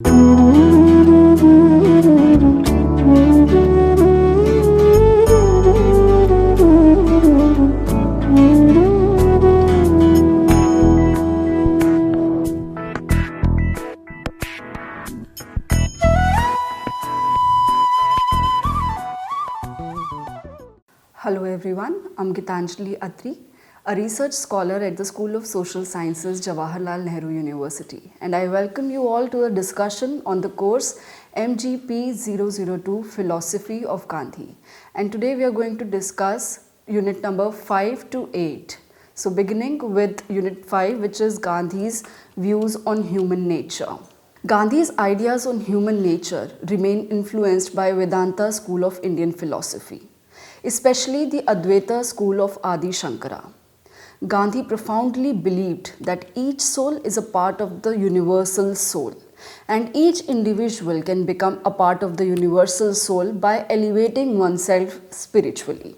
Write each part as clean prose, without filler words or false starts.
Hello everyone, I'm Gitanjali Atri, a research scholar at the School of Social Sciences, Jawaharlal Nehru University, and I welcome you all to a discussion on the course MGP 002 Philosophy of Gandhi. And today we are going to discuss unit number 5 to 8. So beginning with unit 5, which is Gandhi's views on human nature. Gandhi's ideas on human nature remain influenced by Vedanta school of Indian philosophy, especially the Advaita school of Adi Shankara. Gandhi profoundly believed that each soul is a part of the universal soul, and each individual can become a part of the universal soul by elevating oneself spiritually.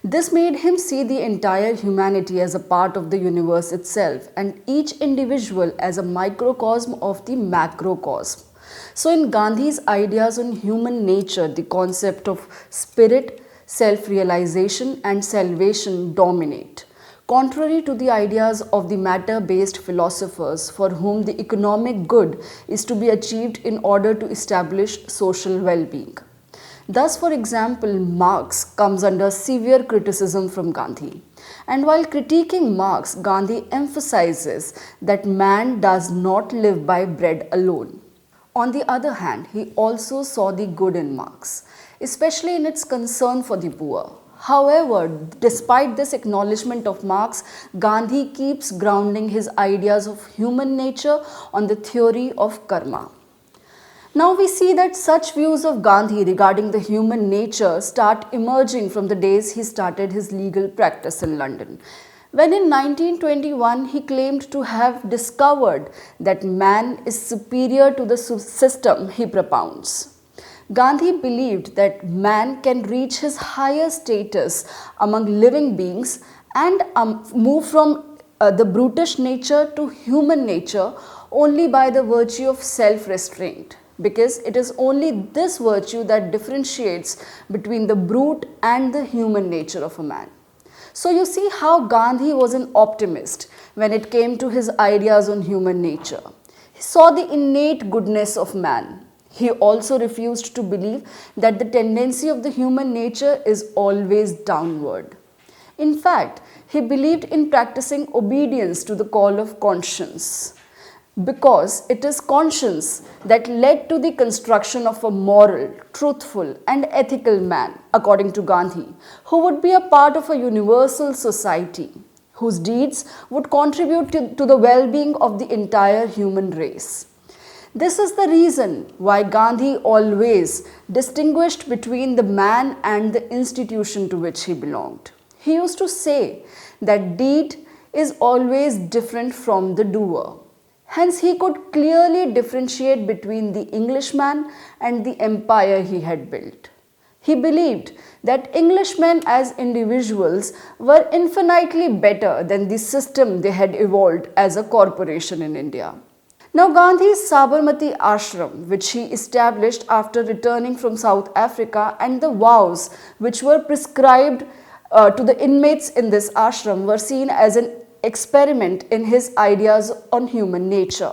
This made him see the entire humanity as a part of the universe itself and each individual as a microcosm of the macrocosm. So, in Gandhi's ideas on human nature, the concept of spirit, self-realization and salvation dominate, contrary to the ideas of the matter-based philosophers for whom the economic good is to be achieved in order to establish social well-being. Thus, for example, Marx comes under severe criticism from Gandhi. And while critiquing Marx, Gandhi emphasizes that man does not live by bread alone. On the other hand, he also saw the good in Marx, especially in its concern for the poor. However, despite this acknowledgement of Marx, Gandhi keeps grounding his ideas of human nature on the theory of karma. Now we see that such views of Gandhi regarding the human nature start emerging from the days he started his legal practice in London, when in 1921 he claimed to have discovered that man is superior to the system he propounds. Gandhi believed that man can reach his higher status among living beings and move from the brutish nature to human nature only by the virtue of self-restraint, because it is only this virtue that differentiates between the brute and the human nature of a man. So you see how Gandhi was an optimist when it came to his ideas on human nature. He saw the innate goodness of man. He also refused to believe that the tendency of the human nature is always downward. In fact, he believed in practicing obedience to the call of conscience, because it is conscience that led to the construction of a moral, truthful and ethical man, according to Gandhi, who would be a part of a universal society, whose deeds would contribute to the well-being of the entire human race. This is the reason why Gandhi always distinguished between the man and the institution to which he belonged. He used to say that deed is always different from the doer. Hence, he could clearly differentiate between the Englishman and the empire he had built. He believed that Englishmen as individuals were infinitely better than the system they had evolved as a corporation in India. Now, Gandhi's Sabarmati Ashram, which he established after returning from South Africa, and the vows which were prescribed to the inmates in this ashram were seen as an experiment in his ideas on human nature.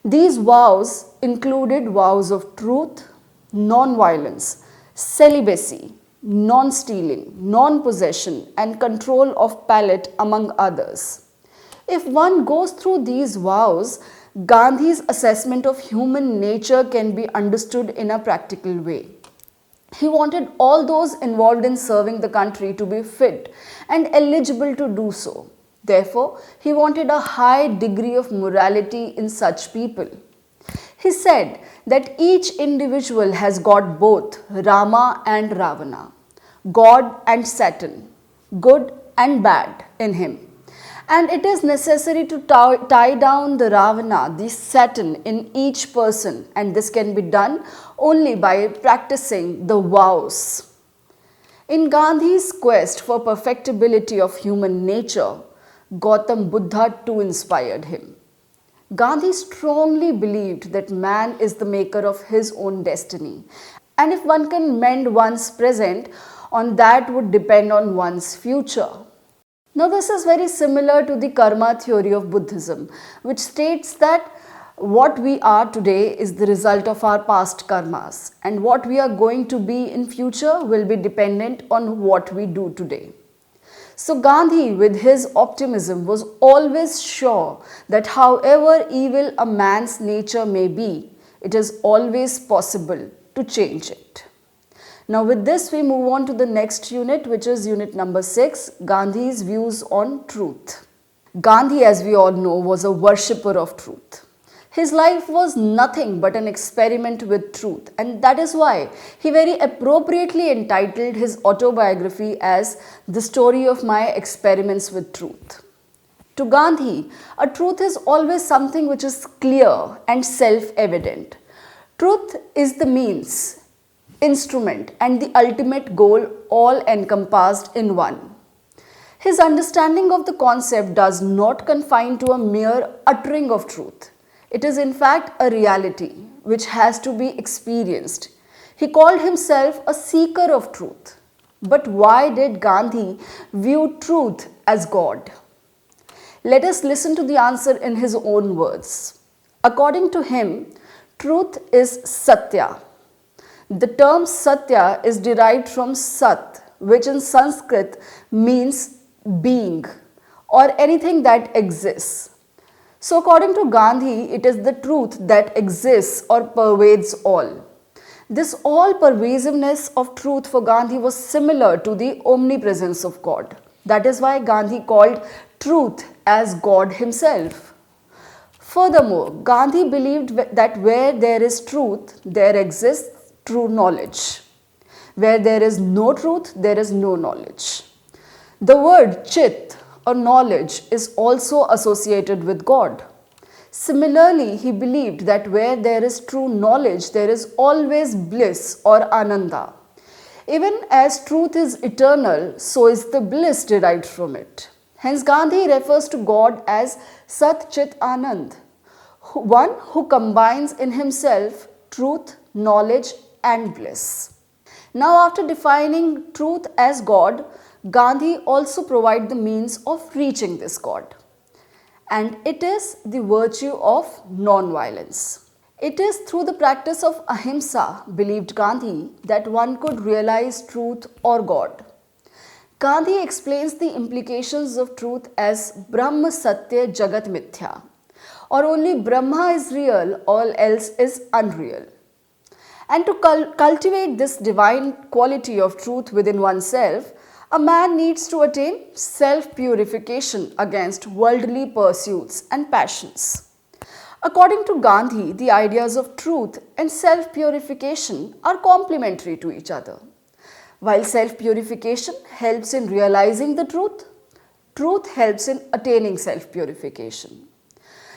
These vows included vows of truth, non-violence, celibacy, non-stealing, non-possession and control of palate, among others. If one goes through these vows, Gandhi's assessment of human nature can be understood in a practical way. He wanted all those involved in serving the country to be fit and eligible to do so. Therefore, he wanted a high degree of morality in such people. He said that each individual has got both Rama and Ravana, God and Satan, good and bad in him. And it is necessary to tie down the Ravana, the Satan in each person, and this can be done only by practicing the vows. In Gandhi's quest for perfectibility of human nature, Gautam Buddha too inspired him. Gandhi strongly believed that man is the maker of his own destiny, and if one can mend one's present, on that would depend on one's future. Now, this is very similar to the karma theory of Buddhism, which states that what we are today is the result of our past karmas, and what we are going to be in future will be dependent on what we do today. So Gandhi, with his optimism, was always sure that however evil a man's nature may be, it is always possible to change it. Now with this we move on to the next unit, which is unit number 6, Gandhi's views on truth. Gandhi, as we all know, was a worshipper of truth. His life was nothing but an experiment with truth, and that is why he very appropriately entitled his autobiography as The Story of My Experiments with Truth. To Gandhi, a truth is always something which is clear and self-evident. Truth is the means, instrument, and the ultimate goal all encompassed in one. His understanding of the concept does not confine to a mere uttering of truth. It is in fact a reality which has to be experienced. He called himself a seeker of truth. But why did Gandhi view truth as God? Let us listen to the answer in his own words. According to him, truth is Satya. The term Satya is derived from Sat, which in Sanskrit means being or anything that exists. So according to Gandhi, it is the truth that exists or pervades all. This all-pervasiveness of truth for Gandhi was similar to the omnipresence of God. That is why Gandhi called truth as God himself. Furthermore, Gandhi believed that where there is truth, there exists true knowledge. Where there is no truth, there is no knowledge. The word chit or knowledge is also associated with God. Similarly, he believed that where there is true knowledge, there is always bliss or ananda. Even as truth is eternal, so is the bliss derived from it. Hence, Gandhi refers to God as Sat Chit Anand, one who combines in himself truth, knowledge, and bliss. Now, after defining truth as God, Gandhi also provides the means of reaching this God. And it is the virtue of non-violence. It is through the practice of ahimsa, believed Gandhi, that one could realize truth or God. Gandhi explains the implications of truth as Brahma Satya Jagat Mithya, or only Brahma is real, all else is unreal. And to cultivate this divine quality of truth within oneself, a man needs to attain self-purification against worldly pursuits and passions. According to Gandhi, the ideas of truth and self-purification are complementary to each other. While self-purification helps in realizing the truth, truth helps in attaining self-purification.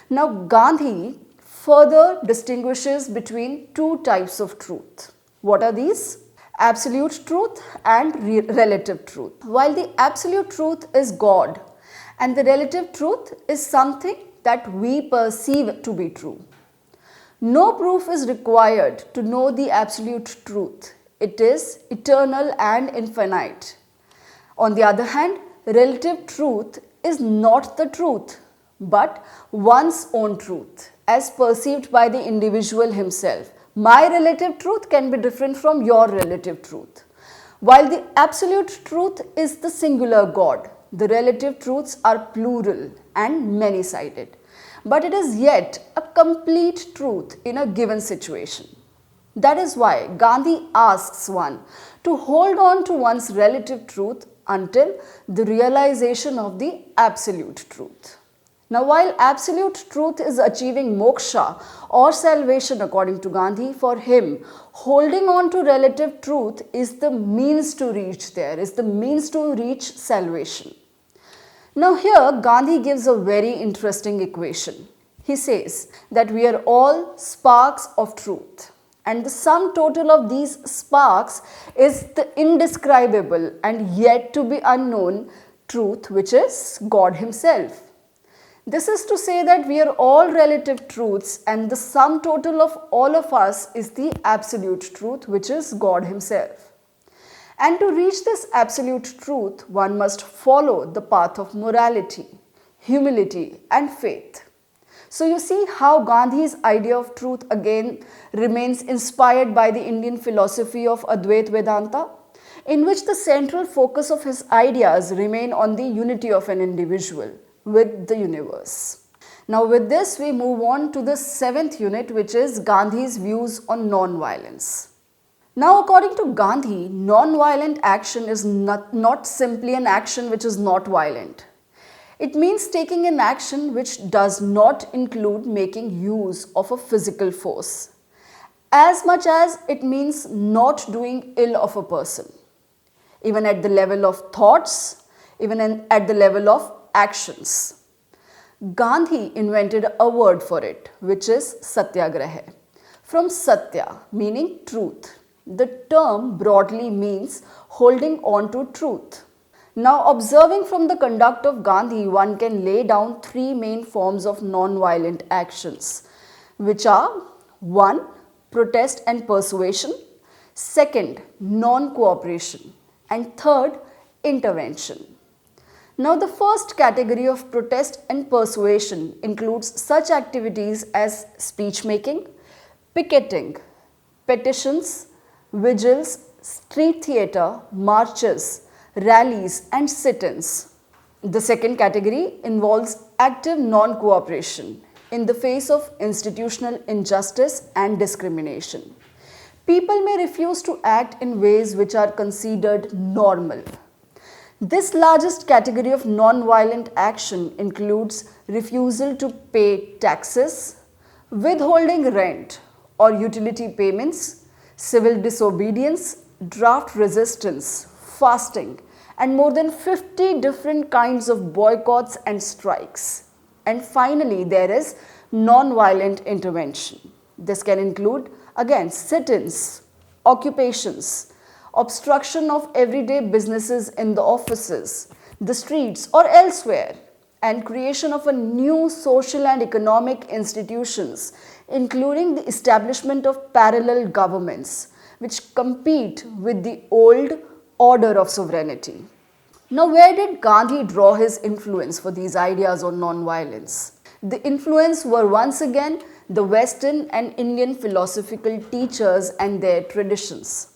Now, Gandhi further distinguishes between two types of truth. What are these? Absolute truth and relative truth. While the absolute truth is God and the relative truth is something that we perceive to be true. No proof is required to know the absolute truth. It is eternal and infinite. On the other hand, relative truth is not the truth, but one's own truth as perceived by the individual himself. My relative truth can be different from your relative truth. While the absolute truth is the singular God, the relative truths are plural and many-sided. But it is yet a complete truth in a given situation. That is why Gandhi asks one to hold on to one's relative truth until the realization of the absolute truth. Now, while absolute truth is achieving moksha or salvation according to Gandhi, for him, holding on to relative truth is the means to reach there, is the means to reach salvation. Now here, Gandhi gives a very interesting equation. He says that we are all sparks of truth, and the sum total of these sparks is the indescribable and yet to be unknown truth, which is God himself. This is to say that we are all relative truths and the sum total of all of us is the absolute truth, which is God Himself. And to reach this absolute truth, one must follow the path of morality, humility and faith. So you see how Gandhi's idea of truth again remains inspired by the Indian philosophy of Advaita Vedanta, in which the central focus of his ideas remain on the unity of an individual with the universe. Now with this we move on to the seventh unit, which is Gandhi's views on non-violence. Now according to Gandhi, non-violent action is not simply an action which is not violent. It means taking an action which does not include making use of a physical force, as much as it means not doing ill of a person, even at the level of thoughts, at the level of actions. Gandhi invented a word for it, which is satyagraha, from satya, meaning truth. The term broadly means holding on to truth. Now, observing from the conduct of Gandhi, one can lay down three main forms of non-violent actions, which are 1. Protest and persuasion, 2. Non-cooperation, and 3. Intervention. Now, the first category of protest and persuasion includes such activities as speech making, picketing, petitions, vigils, street theatre, marches, rallies and sit-ins. The second category involves active non-cooperation in the face of institutional injustice and discrimination. People may refuse to act in ways which are considered normal. This largest category of non-violent action includes refusal to pay taxes, withholding rent or utility payments, civil disobedience, draft resistance, fasting, and more than 50 different kinds of boycotts and strikes. And finally, there is non-violent intervention. This can include, again, sit-ins, occupations, obstruction of everyday businesses in the offices, the streets or elsewhere, and creation of a new social and economic institutions, including the establishment of parallel governments, which compete with the old order of sovereignty. Now, where did Gandhi draw his influence for these ideas on non-violence? The influence were once again the Western and Indian philosophical teachers and their traditions.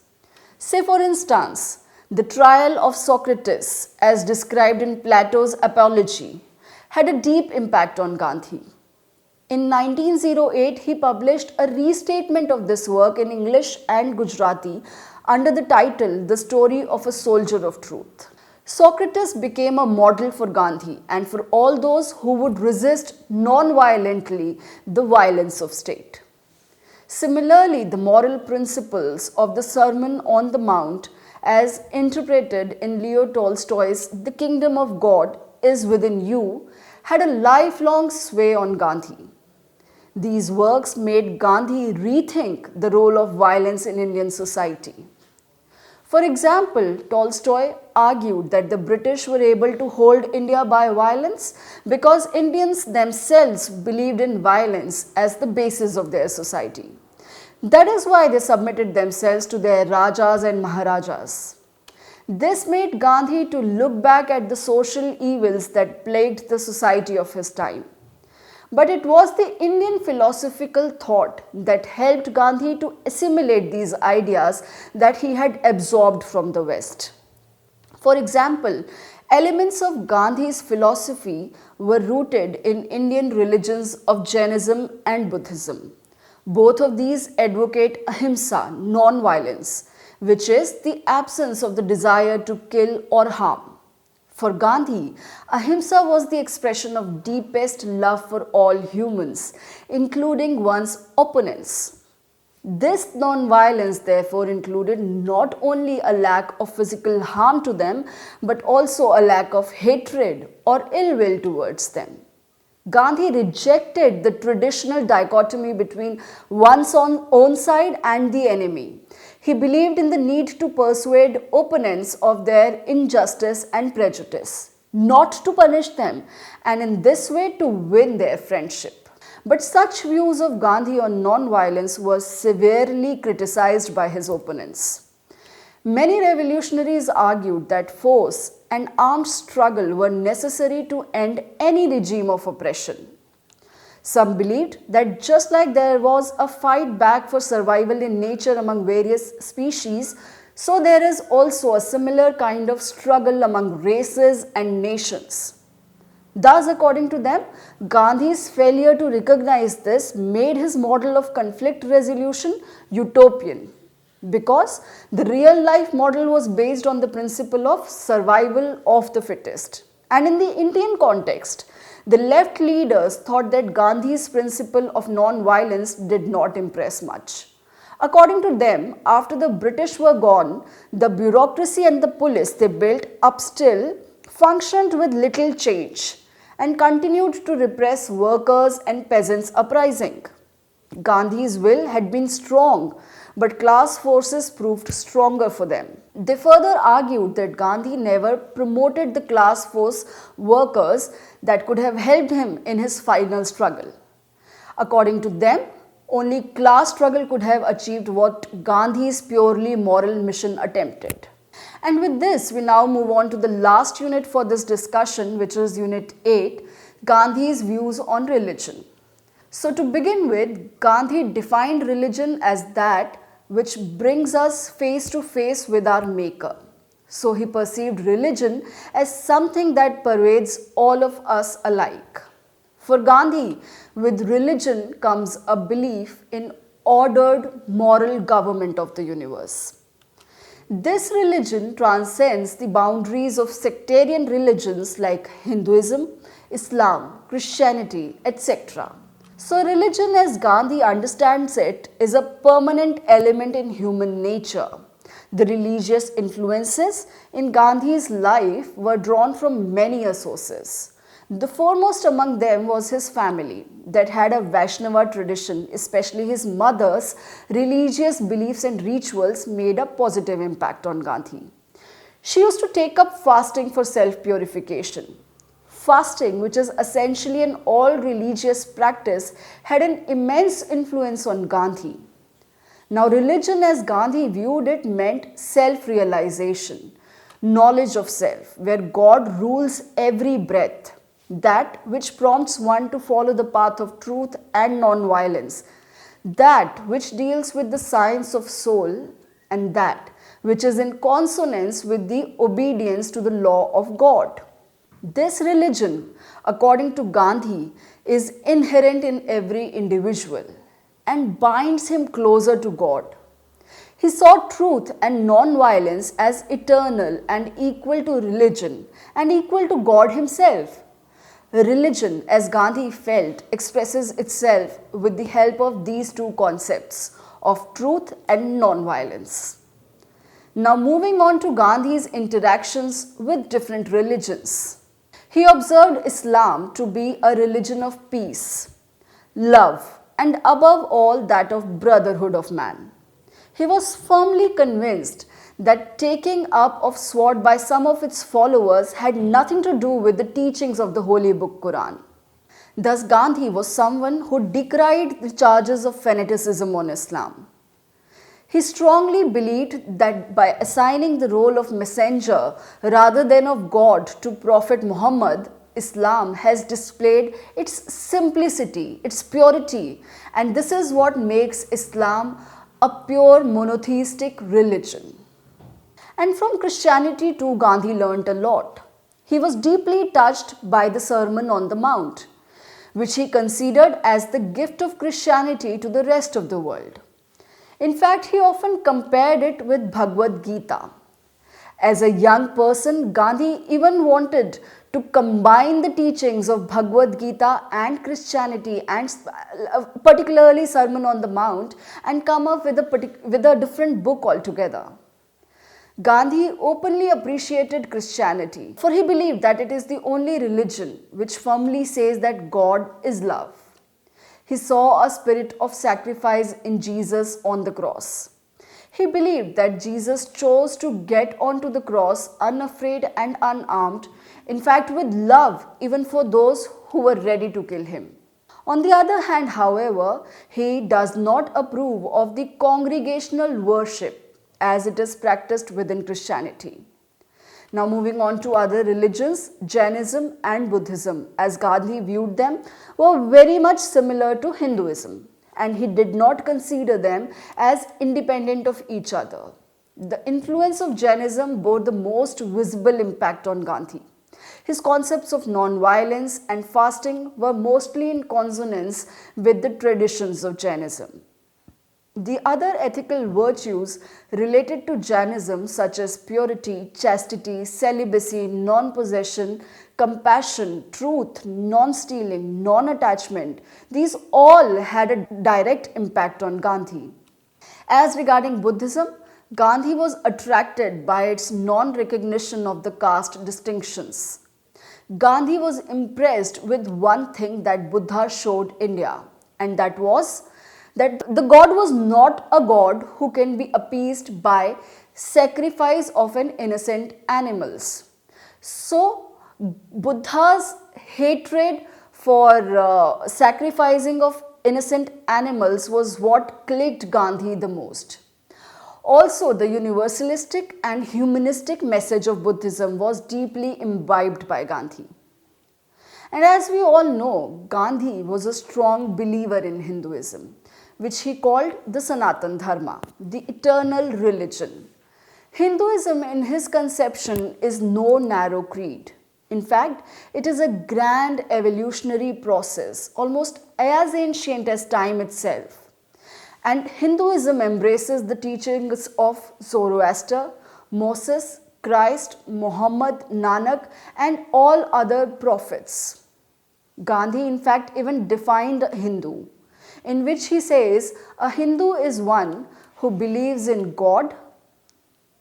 Say for instance, the trial of Socrates, as described in Plato's Apology, had a deep impact on Gandhi. In 1908, he published a restatement of this work in English and Gujarati under the title The Story of a Soldier of Truth. Socrates became a model for Gandhi and for all those who would resist non-violently the violence of state. Similarly, the moral principles of the Sermon on the Mount, as interpreted in Leo Tolstoy's The Kingdom of God is Within You, had a lifelong sway on Gandhi. These works made Gandhi rethink the role of violence in Indian society. For example, Tolstoy argued that the British were able to hold India by violence because Indians themselves believed in violence as the basis of their society. That is why they submitted themselves to their Rajas and Maharajas. This made Gandhi to look back at the social evils that plagued the society of his time. But it was the Indian philosophical thought that helped Gandhi to assimilate these ideas that he had absorbed from the West. For example, elements of Gandhi's philosophy were rooted in Indian religions of Jainism and Buddhism. Both of these advocate ahimsa, non-violence, which is the absence of the desire to kill or harm. For Gandhi, ahimsa was the expression of deepest love for all humans, including one's opponents. This non-violence therefore included not only a lack of physical harm to them, but also a lack of hatred or ill will towards them. Gandhi rejected the traditional dichotomy between one's own side and the enemy. He believed in the need to persuade opponents of their injustice and prejudice. not to punish them, and in this way to win their friendship. But such views of Gandhi on non-violence were severely criticized by his opponents. Many revolutionaries argued that force and armed struggle were necessary to end any regime of oppression. Some believed that just like there was a fight back for survival in nature among various species, so there is also a similar kind of struggle among races and nations. Thus, according to them, Gandhi's failure to recognize this made his model of conflict resolution utopian, because the real life model was based on the principle of survival of the fittest. And in the Indian context, the left leaders thought that Gandhi's principle of non-violence did not impress much. According to them, after the British were gone, the bureaucracy and the police they built up still functioned with little change and continued to repress workers and peasants' uprising. Gandhi's will had been strong, but class forces proved stronger for them. They further argued that Gandhi never promoted the class force workers that could have helped him in his final struggle. According to them, only class struggle could have achieved what Gandhi's purely moral mission attempted. And with this, we now move on to the last unit for this discussion, which is Unit 8, Gandhi's views on religion. So to begin with, Gandhi defined religion as that which brings us face to face with our Maker. So he perceived religion as something that pervades all of us alike. For Gandhi, with religion comes a belief in ordered moral government of the universe. This religion transcends the boundaries of sectarian religions like Hinduism, Islam, Christianity, etc. So religion as Gandhi understands it is a permanent element in human nature. The religious influences in Gandhi's life were drawn from many sources. The foremost among them was his family that had a Vaishnava tradition, especially his mother's religious beliefs and rituals made a positive impact on Gandhi. She used to take up fasting for self-purification. Fasting, which is essentially an all-religious practice, had an immense influence on Gandhi. Now, religion as Gandhi viewed it meant self-realization, knowledge of self, where God rules every breath, that which prompts one to follow the path of truth and non-violence, that which deals with the science of soul, and that which is in consonance with the obedience to the law of God. This religion, according to Gandhi, is inherent in every individual and binds him closer to God. He saw truth and non-violence as eternal and equal to religion and equal to God himself. Religion, as Gandhi felt, expresses itself with the help of these two concepts of truth and non-violence. Now moving on to Gandhi's interactions with different religions. He observed Islam to be a religion of peace, love, and above all that of brotherhood of man. He was firmly convinced that taking up of sword by some of its followers had nothing to do with the teachings of the holy book Quran. Thus Gandhi was someone who decried the charges of fanaticism on Islam. He strongly believed that by assigning the role of messenger rather than of God to Prophet Muhammad, Islam has displayed its simplicity, its purity, and this is what makes Islam a pure monotheistic religion. And from Christianity too, Gandhi learnt a lot. He was deeply touched by the Sermon on the Mount, which he considered as the gift of Christianity to the rest of the world. In fact, he often compared it with Bhagavad Gita. As a young person, Gandhi even wanted to combine the teachings of Bhagavad Gita and Christianity and particularly Sermon on the Mount and come up with a different book altogether. Gandhi openly appreciated Christianity, for he believed that it is the only religion which firmly says that God is love. He saw a spirit of sacrifice in Jesus on the cross. He believed that Jesus chose to get onto the cross unafraid and unarmed in fact, with love even for those who were ready to kill him. On the other hand, however, he does not approve of the congregational worship as it is practiced within Christianity. Now, moving on to other religions, Jainism and Buddhism, as Gandhi viewed them, were very much similar to Hinduism, and he did not consider them as independent of each other. The influence of Jainism bore the most visible impact on Gandhi. His concepts of non-violence and fasting were mostly in consonance with the traditions of Jainism. The other ethical virtues related to Jainism, such as purity, chastity, celibacy, non-possession, compassion, truth, non-stealing, non-attachment, these all had a direct impact on Gandhi. As regarding Buddhism, Gandhi was attracted by its non-recognition of the caste distinctions. Gandhi was impressed with one thing that Buddha showed India, and that was that the God was not a God who can be appeased by sacrifice of an innocent animals. So, Buddha's hatred for sacrificing of innocent animals was what clicked Gandhi the most. Also, the universalistic and humanistic message of Buddhism was deeply imbibed by Gandhi. And as we all know, Gandhi was a strong believer in Hinduism, which he called the Sanatan Dharma, the eternal religion. Hinduism, in his conception, is no narrow creed. In fact, it is a grand evolutionary process, almost as ancient as time itself. And Hinduism embraces the teachings of Zoroaster, Moses, Christ, Muhammad, Nanak, and all other prophets. Gandhi, in fact, even defined Hindu, in which he says a Hindu is one who believes in God,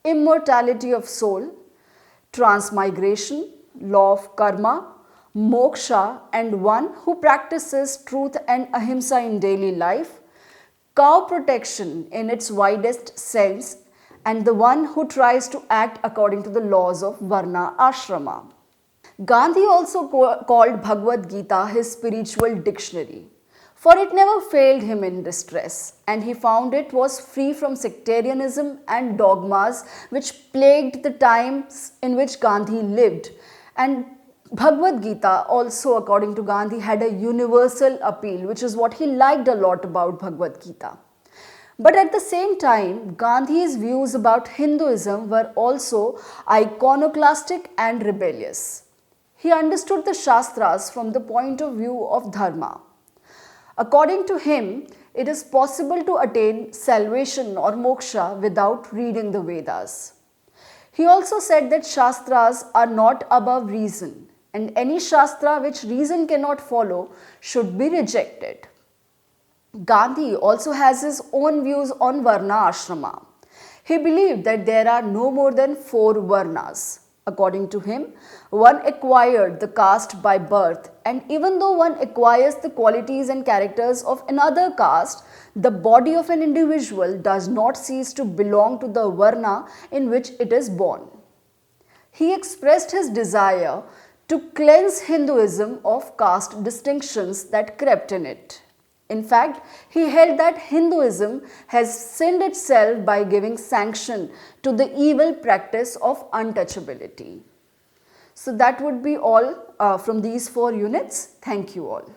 immortality of soul, transmigration, law of karma, moksha, and one who practices truth and ahimsa in daily life, cow protection in its widest sense, and the one who tries to act according to the laws of Varna Ashrama. Gandhi also called Bhagavad Gita his spiritual dictionary, for it never failed him in distress, and he found it was free from sectarianism and dogmas which plagued the times in which Gandhi lived. And Bhagavad Gita also, according to Gandhi, had a universal appeal, which is what he liked a lot about Bhagavad Gita. But at the same time, Gandhi's views about Hinduism were also iconoclastic and rebellious. He understood the Shastras from the point of view of Dharma. According to him, it is possible to attain salvation or moksha without reading the Vedas. He also said that Shastras are not above reason, and any Shastra which reason cannot follow should be rejected. Gandhi also has his own views on Varna Ashrama. He believed that there are no more than 4 Varnas. According to him, one acquired the caste by birth, and even though one acquires the qualities and characters of another caste, the body of an individual does not cease to belong to the Varna in which it is born. He expressed his desire to cleanse Hinduism of caste distinctions that crept in it. In fact, he held that Hinduism has sinned itself by giving sanction to the evil practice of untouchability. So that would be all from these 4 units. Thank you all.